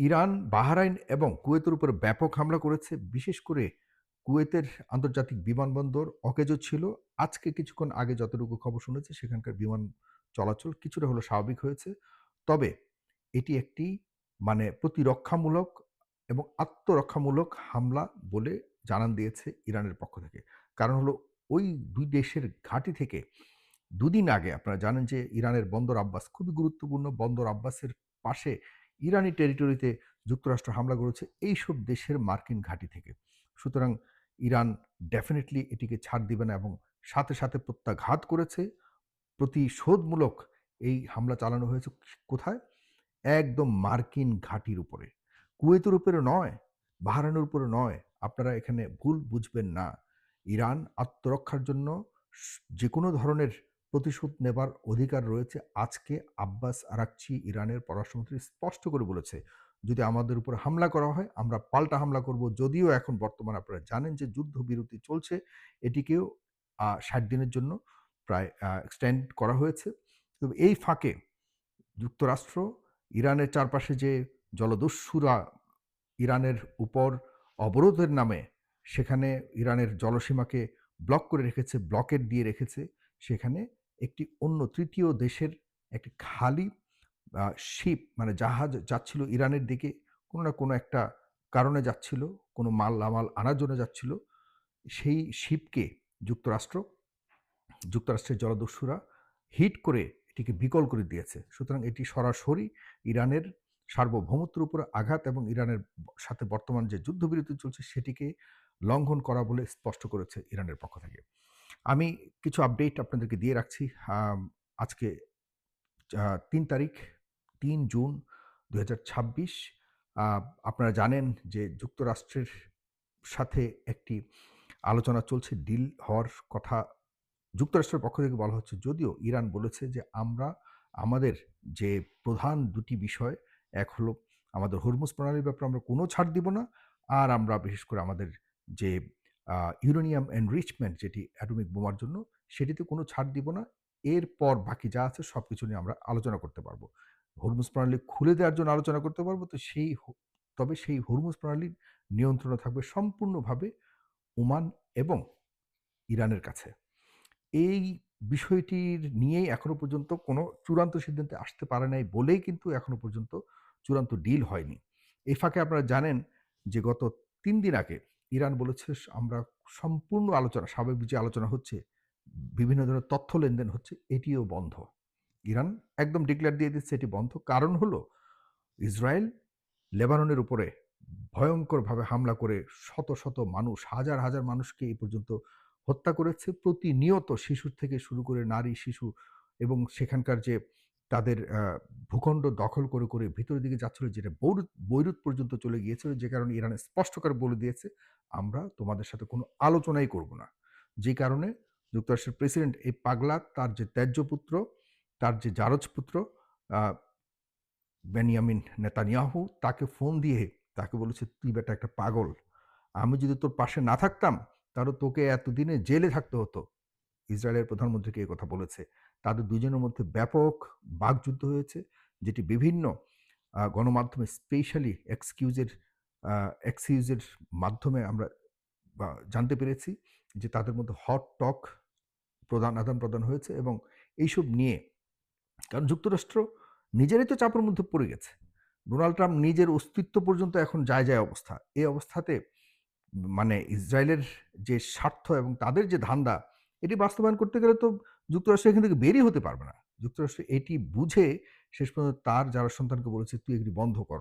Iran, Bahrain এবং কুয়েতের উপরে ব্যাপক হামলা করেছে। বিশেষ করে কুয়েতের আন্তর্জাতিক বিমানবন্দর অকেজো ছিল। আজকে কিছুক্ষণ আগে যতটুকু খবর শুনেছি সেখানকার বিমান চলাচল কিছুটা হলেও স্বাভাবিক হয়েছে। তবে এটি একটি প্রতিরক্ষামূলক এবং আত্মরক্ষামূলক হামলা বলে জানান দিয়েছে ইরানের পক্ষ থেকে। কারণ হলো ওই ২ দেশের ঘাঁটি থেকে দুদিন আগে আপনারা জানেন যে ইরানের বন্দর আব্বাস খুবই গুরুত্বপূর্ণ। বন্দর আব্বাসের পাশে ইরানি টেরিটরিতে যুক্তরাষ্ট্র হামলা করেছে এইসব দেশের মার্কিন ঘাঁটি থেকে। সুতরাং ইরান ডেফিনিটলি এটিকে ছাড় দিবে না এবং সাথে, সাথে প্রত্যাঘাত করেছে। প্রতিশোধমূলক এই হামলা চালানো হয়েছে কোথায়? একদম মার্কিন ঘাঁটির উপরে। কুয়েতের উপরে নয়, বাহরাইনের উপরে নয়। আপনারা এখানে ভুল বুঝবেন না। ইরান আত্মরক্ষার জন্য যেকোনো ধরনের প্রতিশোধ নেবার অধিকার রয়েছে। আজকে আব্বাস আরাকচি ইরানের পররাষ্ট্রমন্ত্রী স্পষ্ট করে বলেছে, যদি আমাদের উপর হামলা করা হয়, আমরা পাল্টা হামলা করব। যদিও এখন বর্তমানে আপনারা জানেন যে যুদ্ধবিরতি চলছে। এটিকেও ৬০ দিনের জন্য প্রায় এক্সটেন্ড করা হয়েছে। তবে এই ফাঁকে যুক্তরাষ্ট্র ইরানের চারপাশে যে জলদস্যুরা ইরানের উপর অবরোধের নামে সেখানে ইরানের জলসীমাকে ব্লক করে রেখেছে, ব্লকেড দিয়ে রেখেছে। সেখানে একটি অন্য ৩য় দেশের একটি খালি শিপ জাহাজ যাচ্ছিল ইরানের দিকে। কোনো না কোনো একটা কারণে যাচ্ছিল, কোনো মালামাল আনার জন্য যাচ্ছিল। সেই শিপকে যুক্তরাষ্ট্র যুক্তরাষ্ট্রের জলদস্যুরা হিট করে এটিকে বিকল করে দিয়েছে। সুতরাং এটি সরাসরি ইরানের সার্বভৌমত্বের উপরে আঘাত এবং ইরানের সাথে বর্তমান যে যুদ্ধবিরতি চলছে সেটিকে লঙ্ঘন করা বলে স্পষ্ট করেছে ইরানের পক্ষ থেকে। আমি কিছু আপডেট আপনাদেরকে দিয়ে রাখছি। আম আজকে ৩ তারিখ ৩ জুন ২০২৬। আ আপনারা জানেন যে যুক্তরাষ্ট্রের সাথে একটি আলোচনা চলছে, ডিল হওয়ার কথা যুক্তরাষ্ট্রের পক্ষ থেকে বলা হচ্ছে। যদিও ইরান বলেছে যে আমরা আমাদের যে প্রধান ২ টি বিষয়, এক হলো আমাদের হরমুজ প্রণালীর ব্যাপারে আমরা কোনো ছাড় দিব না। আর আমরা বিশেষ করে আমাদের যে ইউরেনিয়াম এনরিচমেন্ট যেটি অ্যাটমিক বোমার জন্য সেটিতে কোনো ছাড় দিব না। এরপর বাকি যা আছে সবকিছু নিয়ে আমরা আলোচনা করতে পারব। হরমুজ প্রণালী খুলে দেওয়ার জন্য আলোচনা করতে পারব। তো তবে সেই হরমুজ প্রণালীর নিয়ন্ত্রণে থাকবে সম্পূর্ণভাবে ওমান এবং ইরানের কাছে। এই বিষয়টির নিয়েই এখনো পর্যন্ত কোনো চূড়ান্ত সিদ্ধান্তে আসতে পারে নাই বলেই কিন্তু এখনো পর্যন্ত চূড়ান্ত ডিল হয়নি। এই ফাঁকে আপনারা জানেন যে গত ৩ দিন আগে ইরান বলেছে আমরা সম্পূর্ণ আলোচনা, স্বাভাবিক যে আলোচনা হচ্ছে, বিভিন্ন ধরনের তথ্য লেনদেন হচ্ছে, এটিও বন্ধ। ইরান একদম ডিক্লেয়ার দিয়ে দিচ্ছে এটি বন্ধ। কারণ হলো ইসরায়েল লেবাননের উপরে ভয়ংকরভাবে হামলা করে শত, শত মানুষ, হাজার, হাজার মানুষকে এই পর্যন্ত হত্যা করেছে। প্রতিনিয়ত শিশুর থেকে শুরু করে নারী, শিশু এবং সেখানকার যে তাদের ভূখণ্ড দখল করে, করে ভিতরের দিকে যাচ্ছিল যেটা বৈরুত পর্যন্ত চলে গিয়েছিল। যে কারণে ইরান স্পষ্ট করে বলে দিয়েছে, "আমরা তোমাদের সাথে কোনো আলোচনাই করব না।" যে কারণে যুক্তরাষ্ট্রের প্রেসিডেন্ট এই পাগলা, তার যে ত্যায্য পুত্র, তার যে জারজ পুত্র আ বেনিয়ামিন নেতানিয়াহু তাকে ফোন দিয়ে তাকে বলেছে, "তুই বেটা একটা পাগল। আমি যদি তোর পাশে না থাকতাম, তাহলে তোকে এতদিনে জেলে থাকতে হতো।" ইসরায়েলের প্রধানমন্ত্রীকে এ কথা বলেছে। তাদের দুজনের মধ্যে ব্যাপক বাকযুদ্ধ হয়েছে, যেটি বিভিন্ন গণমাধ্যমে স্পেশালি আ এক্সকিউজের মাধ্যমে আমরা জানতে পেরেছি যে তাদের মধ্যে হট টক আদান-প্রদান হয়েছে এবং এইসব নিয়ে, কারণ যুক্তরাষ্ট্র নিজেরই তো চাপের মধ্যে পড়ে গেছে। ডোনাল্ড ট্রাম্প নিজের অস্তিত্ব পর্যন্ত এখন যায়, যায় অবস্থা। এই অবস্থাতে ইসরায়েলের যে স্বার্থ এবং তাদের যে ধান্দা, এটি বাস্তবায়ন করতে গেলে তো যুক্তরাষ্ট্র এখান থেকে বেরই হতে পারবে না। যুক্তরাষ্ট্র এটি বুঝে শেষ পর্যন্ত তার যারা সন্তানকে বলেছে, "তুই এগুলি বন্ধ কর।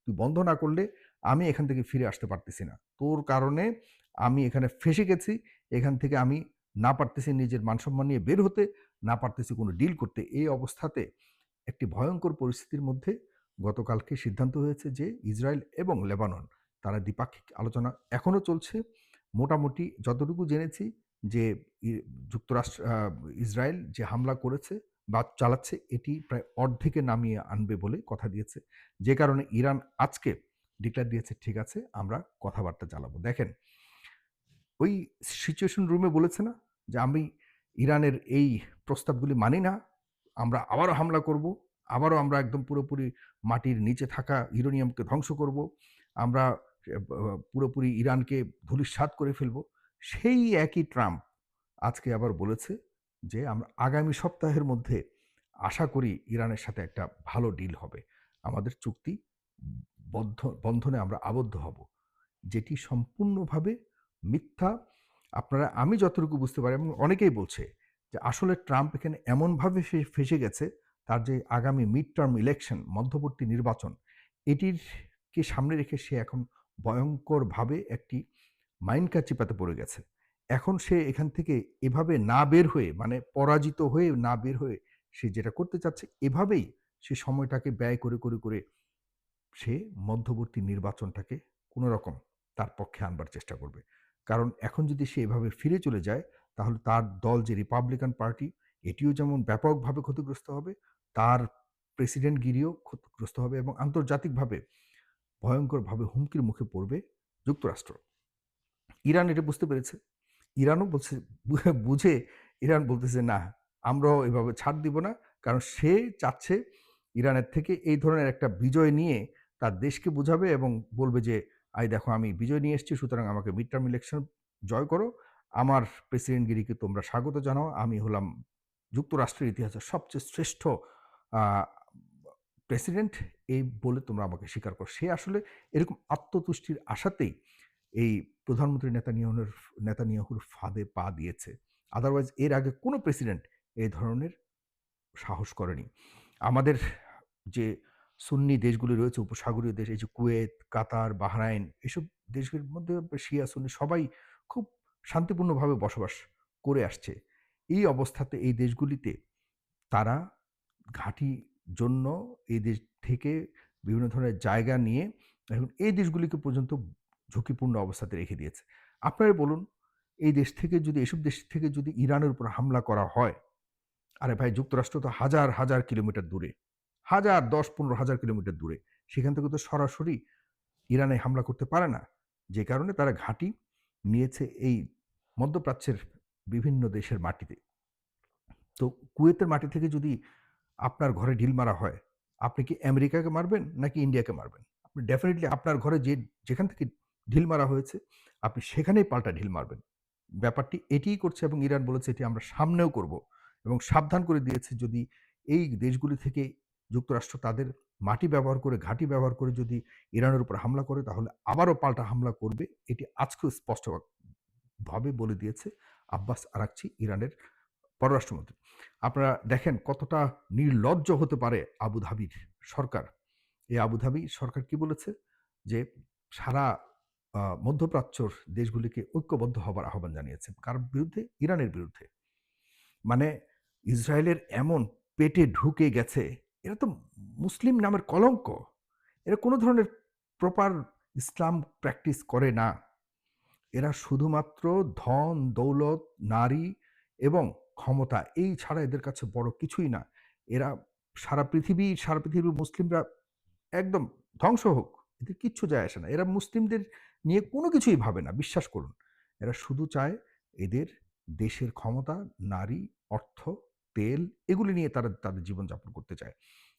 তুই বন্ধ না করলে আমি এখান থেকে ফিরে আসতে পারতেছি না। তোর কারণে আমি এখানে ফেঁসে গেছি। এখান থেকে আমি না পারতেছি নিজের মান-সম্মান নিয়ে বের হতে, না পারতেছি কোনো ডিল করতে।" এই অবস্থাতে একটি ভয়ংকর পরিস্থিতির মধ্যে গতকালকে সিদ্ধান্ত হয়েছে যে ইসরায়েল এবং লেবানন তারা দ্বিপাক্ষিক আলোচনা এখনো চলছে। মোটামুটি যতটুকু জেনেছি যে ই যুক্তরাষ্ট্র আ ইসরায়েল যে হামলা করেছে বা চালাচ্ছে এটি প্রায় অর্ধেকে নামিয়ে আনবে বলে কথা দিয়েছে। যে কারণে ইরান আজকে ডিক্লেয়ার দিয়েছে, ঠিক আছে আমরা কথাবার্তা চালাবো। দেখেন, ওই সিচুয়েশন রুমে বলেছে না যে, "আমি ইরানের এই প্রস্তাবগুলি মানি না। আমরা আবারও হামলা করব।" আবারও আমরা একদম পুরোপুরি মাটির নিচে থাকা ইউরেনিয়ামকে ধ্বংস করব। আমরা পুরোপুরি ইরানকে ধূলিসাৎ করে ফেলব। সেই একই ট্রাম্প আজকে আবার বলেছে যে, আমরা আগামী সপ্তাহের মধ্যে আশা করি ইরানের সাথে একটা ভালো ডিল হবে। আমাদের চুক্তি বন্ধনে আমরা আবদ্ধ হব। যেটি সম্পূর্ণভাবে মিথ্যা। আমি যতটুকু বুঝতে পারি এবং অনেকেই বলছে যে আসলে ট্রাম্প এখানে এমনভাবে ফেঁসে গেছে, তার যে আগামী মিড টার্ম ইলেকশন, মধ্যবর্তী নির্বাচন, কে সামনে রেখে সে এখন ভয়ংকরভাবে একটি মাইনকার চিপাতে পড়ে গেছে। এখন সে এখান থেকে এভাবে না বের হয়ে, মানে পরাজিত হয়ে না বের হয়ে সে যেটা করতে চাচ্ছে, এভাবেই সে সময়টাকে ব্যয় করে সে মধ্যবর্তী নির্বাচনটাকে কোনোরকম তার পক্ষে আনবার চেষ্টা করবে। কারণ এখন যদি সে এভাবে ফিরে চলে যায়, তাহলে তার দল যে রিপাবলিকান পার্টি, এটিও যেমন ব্যাপকভাবে ক্ষতিগ্রস্ত হবে, তার প্রেসিডেন্টগিরিও ক্ষতিগ্রস্ত হবে এবং আন্তর্জাতিকভাবে ভয়ংকরভাবে হুমকির মুখে পড়বে যুক্তরাষ্ট্র। ইরান এটা বুঝতে পেরেছে। ইরানও বলছে, বুঝে ইরান বলতেছে, "না, আমরাও এভাবে ছাড় দিব না।" কারণ সে চাচ্ছে ইরানের থেকে এই ধরনের একটা বিজয় নিয়ে তার দেশকে বুঝাবে এবং বলবে যে, "এই দেখো আমি বিজয় নিয়ে এসেছি, সুতরাং আমাকে মিড টার্ম ইলেকশন জয় করো। আমার প্রেসিডেন্টগিরিকে তোমরা স্বাগত জানাও। আমি হলাম যুক্তরাষ্ট্রের ইতিহাসের সবচেয়ে শ্রেষ্ঠ আ প্রেসিডেন্ট, এই বলে তোমরা আমাকে স্বীকার করো।" সে আসলে এরকম আত্মতুষ্টির আশাতেই এই প্রধানমন্ত্রী নেতানিয়াহুর ফাঁদে পা দিয়েছে। আদারওয়াইজ এর আগে কোনো প্রেসিডেন্ট এই ধরনের সাহস করেনি। আমাদের যে সুন্নি দেশগুলি রয়েছে, উপসাগরীয় দেশ, এই যে কুয়েত, কাতার, বাহরাইন, এসব দেশের মধ্যে শিয়া সুন্নি সবাই খুব শান্তিপূর্ণভাবে বসবাস করে আসছে। এই অবস্থাতে এই দেশগুলিতে তারা ঘাঁটির জন্য এই দেশ থেকে বিভিন্ন ধরনের জায়গা নিয়ে এখন এই দেশগুলিকে পর্যন্ত ঝুঁকিপূর্ণ অবস্থাতে রেখে দিয়েছে। আপনারাই বলুন, এসব দেশ থেকে যদি ইরানের উপর হামলা করা হয়, আরে ভাই, যুক্তরাষ্ট্র তো হাজার, হাজার কিলোমিটার দূরে। ১০-১৫,০০০ কিলোমিটার দূরে। সেখান থেকে তো সরাসরি ইরানে হামলা করতে পারে না। যে কারণে তারা ঘাঁটি নিয়েছে এই মধ্যপ্রাচ্যের বিভিন্ন দেশের মাটিতে। তো কুয়েতের মাটি থেকে যদি আপনার ঘরে ঢিল মারা হয়, আপনি কি আমেরিকাকে মারবেন নাকি ইন্ডিয়াকে মারবেন? আপনি ডেফিনিটলি আপনার ঘরে যেখান থেকে ঢিল মারা হয়েছে, আপনি সেখানেই পাল্টা ঢিল মারবেন। ব্যাপারটি এটিই করছে এবং ইরান বলেছে এটি আমরা সামনেও করব এবং সাবধান করে দিয়েছে, যদি এই দেশগুলি থেকে যুক্তরাষ্ট্র তাদের মাটি ব্যবহার করে, ঘাঁটি ব্যবহার করে যদি ইরানের উপর হামলা করে, তাহলে আবারও পাল্টা হামলা করবে। এটি আজকেও স্পষ্টভাবে বলে দিয়েছে আব্বাস আরাকচি, ইরানের পররাষ্ট্রমন্ত্রী। আপনারা দেখেন কতটা নির্লজ্জ হতে পারে আবুধাবির সরকার। এই আবুধাবি সরকার কি বলেছে? যে সারা মধ্যপ্রাচ্যর দেশগুলিকে ঐক্যবদ্ধ হবার আহ্বান জানিয়েছে। কার বিরুদ্ধে? ইরানের বিরুদ্ধে। মানে ইসরায়েলের এমন পেটে ঢুকে গেছে, এরা তো মুসলিম নামের কলঙ্ক। এরা কোনো ধরনের প্রপার ইসলাম প্র্যাকটিস করে না। এরা শুধুমাত্র ধন, দৌলত, নারী এবং ক্ষমতা, এই ছাড়া এদের কাছে বড় কিছুই না। এরা সারা পৃথিবীর মুসলিমরা একদম ধ্বংস হোক, এদের কিচ্ছু যায় আসে না। এরা মুসলিমদের নিয়ে কোনো কিছুই ভাবে না, বিশ্বাস করুন। এরা শুধু চায় এদের দেশের ক্ষমতা, নারী, অর্থ, তেল, এগুলি নিয়ে তারা তাদের জীবনযাপন করতে চায়।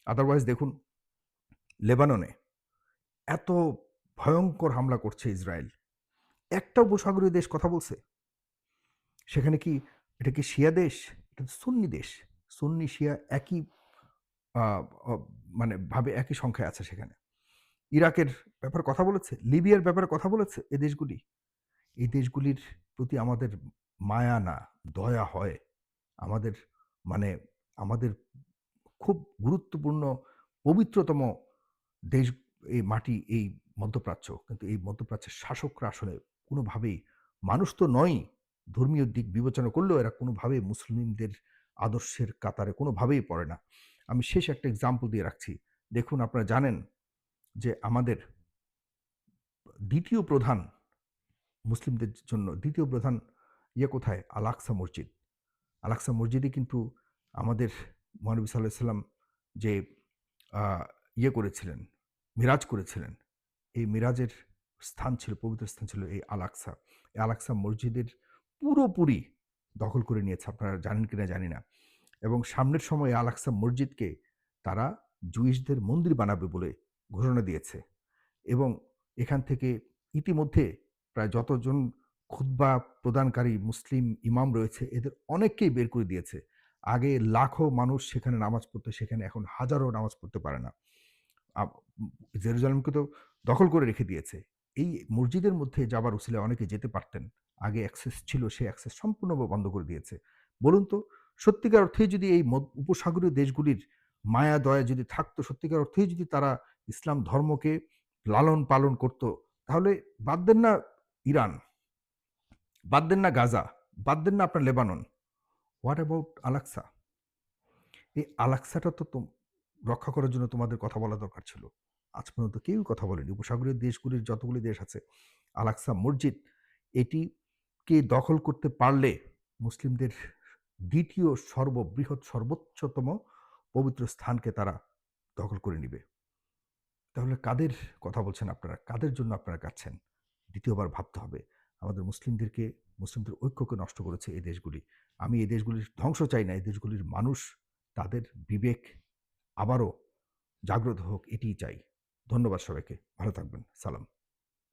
আদারওয়াইজ দেখুন, লেবাননে এত ভয়ংকর হামলা করছে ইসরায়েল। একটা উপসাগরীয় দেশ কথা বলছে? সেখানে কি, এটা কি শিয়া দেশ? এটা তো সুন্নি দেশ। সুন্নি শিয়া একই আ অ মানে ভাবে একই সংখ্যায় আছে সেখানে। ইরাকের ব্যাপারে কথা বলেছে? লিবিয়ার ব্যাপারে কথা বলেছে এ দেশগুলি? এই দেশগুলির প্রতি আমাদের মায়া না, দয়া হয়। আমাদের মানে আমাদের খুব গুরুত্বপূর্ণ, পবিত্রতম দেশ এই মাটি, এই মধ্যপ্রাচ্য। কিন্তু এই মধ্যপ্রাচ্যের শাসকরা আসলে কোনোভাবেই, মানুষ তো নয়ই, ধর্মীয় দিক বিবেচনা করলেও এরা কোনোভাবেই মুসলিমদের আদর্শের কাতারে কোনোভাবেই পড়ে না। আমি শেষ একটা এক্সাম্পল দিয়ে রাখছি। দেখুন, আপনারা জানেন যে আমাদের ২য় প্রধান, মুসলিমদের জন্য ২য় প্রধান কোথায়? আল-আকসা মসজিদ। আল-আকসা মসজিদে কিন্তু আমাদের মহানবী সাল্লাল্লাহু আলাইহি ওয়াসাল্লাম যে আ করেছিলেন, মিরাজ করেছিলেন। এই মিরাজের স্থান ছিল, পবিত্র স্থান ছিল এই আল-আকসা। এই আল-আকসা মসজিদের পুরোপুরি দখল করে নিয়েছে। আপনারা জানেন কিনা জানি না। এবং সামনের সময়ে আল-আকসা মসজিদকে তারা জুইশদের মন্দির বানাবে বলে ঘোষণা দিয়েছে এবং এখান থেকে ইতিমধ্যে প্রায় যতজন খুতবা প্রদানকারী মুসলিম ইমাম রয়েছে এদের অনেককেই বের করে দিয়েছে। আগে লাখো মানুষ সেখানে নামাজ পড়তো, সেখানে এখন হাজারো নামাজ পড়তে পারে না। আব জেরুজালেমকে তো দখল করে রেখে দিয়েছে। এই মসজিদের মধ্যে যাবার উছিলায় অনেকে যেতে পারতেন। আগে অ্যাক্সেস ছিল, সেই অ্যাক্সেস সম্পূর্ণভাবে বন্ধ করে দিয়েছে। বলুন তো সত্যিকার অর্থেই যদি এই উপসাগরীয় দেশগুলির মায়া দয়া যদি থাকতো, সত্যিকার অর্থেই যদি তারা ইসলাম ধর্মকে লালন পালন করত, তাহলে বাদ দেন না ইরান, বাদ দেন না গাজা, বাদ দেন না আপনার লেবানন। What about আলাক্সা? এই আলাক্সাটা তো রক্ষা করার জন্য তোমাদের কথা বলা দরকার ছিল। আজ পর্যন্ত কেউই কথা বলেনি। উপসাগরীয় দেশগুলির যতগুলি দেশ আছে, আলাক্সা মসজিদ এটিকে দখল করতে পারলে মুসলিমদের ২য় সর্ববৃহৎ সর্বোচ্চতম পবিত্র স্থানকে তারা দখল করে নিবে। তাহলে কাদের কথা বলছেন আপনারা? কাদের জন্য আপনারা কাঁদছেন? ২য় বার ভাবতে হবে। আমাদের মুসলিমদের ঐক্যকে নষ্ট করেছে এই দেশগুলি। আমি এই দেশগুলির ধ্বংস চাই না। এই দেশগুলির মানুষ তাদের বিবেক আবারও জাগ্রত হোক এটিই চাই। ধন্যবাদ সবাইকে। ভালো থাকবেন। সালাম।